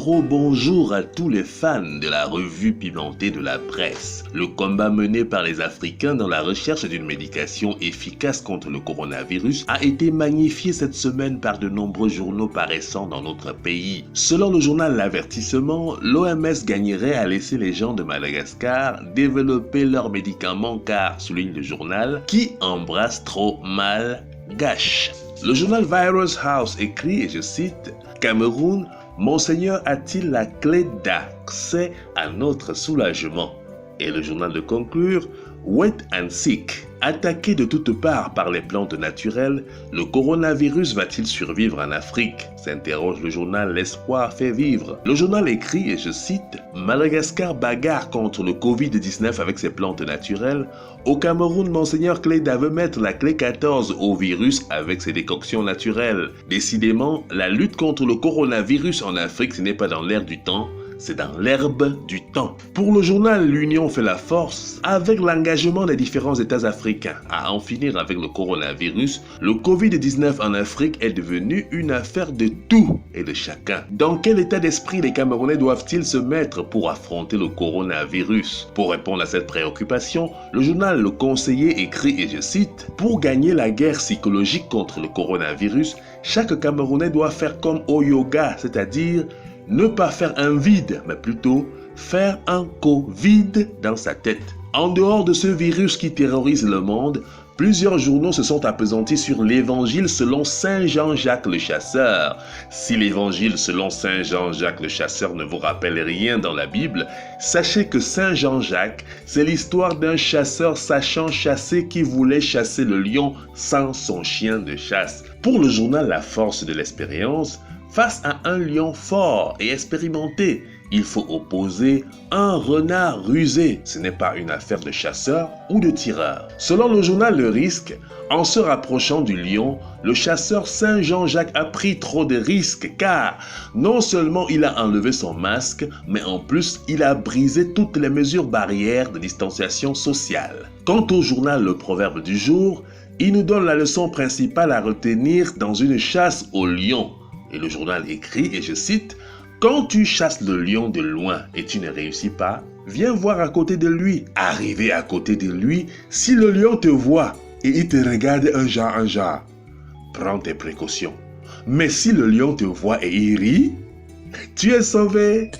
gros bonjour à tous les fans de la revue pimentée de la presse. Le combat mené par les Africains dans la recherche d'une médication efficace contre le coronavirus a été magnifié cette semaine par de nombreux journaux paraissant dans notre pays. Selon le journal L'Avertissement, l'OMS gagnerait à laisser les gens de Madagascar développer leurs médicaments car, souligne le journal, qui embrasse trop mal gâche. Le journal Virus House écrit, et je cite, « Cameroun, Monseigneur a-t-il la clé d'accès à notre soulagement ?» Et le journal de conclure, « Wait and seek ». Attaqué de toutes parts par les plantes naturelles, le coronavirus va-t-il survivre en Afrique? S'interroge le journal L'Espoir fait vivre. Le journal écrit, et je cite, « Madagascar bagarre contre le Covid-19 avec ses plantes naturelles. Au Cameroun, Monseigneur Cléda veut mettre la clé 14 au virus avec ses décoctions naturelles. Décidément, la lutte contre le coronavirus en Afrique, ce n'est pas dans l'air du temps, c'est dans l'herbe du temps. » Pour le journal L'Union fait la force, avec l'engagement des différents États africains à en finir avec le coronavirus, le Covid-19 en Afrique est devenu une affaire de tout et de chacun. Dans quel état d'esprit les Camerounais doivent-ils se mettre pour affronter le coronavirus? Pour répondre à cette préoccupation, le journal Le Conseiller écrit, et je cite, « Pour gagner la guerre psychologique contre le coronavirus, chaque Camerounais doit faire comme au yoga, c'est-à-dire ne pas faire un vide, mais plutôt faire un Covid dans sa tête. » En dehors de ce virus qui terrorise le monde, plusieurs journaux se sont appesantis sur l'évangile selon Saint Jean-Jacques le Chasseur. Si l'évangile selon Saint Jean-Jacques le Chasseur ne vous rappelle rien dans la Bible, sachez que Saint Jean-Jacques, c'est l'histoire d'un chasseur sachant chasser qui voulait chasser le lion sans son chien de chasse. Pour le journal La Force de l'Expérience, face à un lion fort et expérimenté, il faut opposer un renard rusé. Ce n'est pas une affaire de chasseur ou de tireur. Selon le journal Le Risque, en se rapprochant du lion, le chasseur Saint Jean-Jacques a pris trop de risques car non seulement il a enlevé son masque, mais en plus il a brisé toutes les mesures barrières de distanciation sociale. Quant au journal Le Proverbe du jour, il nous donne la leçon principale à retenir dans une chasse au lion. Et le journal écrit, et je cite, « Quand tu chasses le lion de loin et tu ne réussis pas, viens voir à côté de lui. Arrivé à côté de lui, si le lion te voit et il te regarde un genre, prends tes précautions. Mais si le lion te voit et il rit, tu es sauvé. »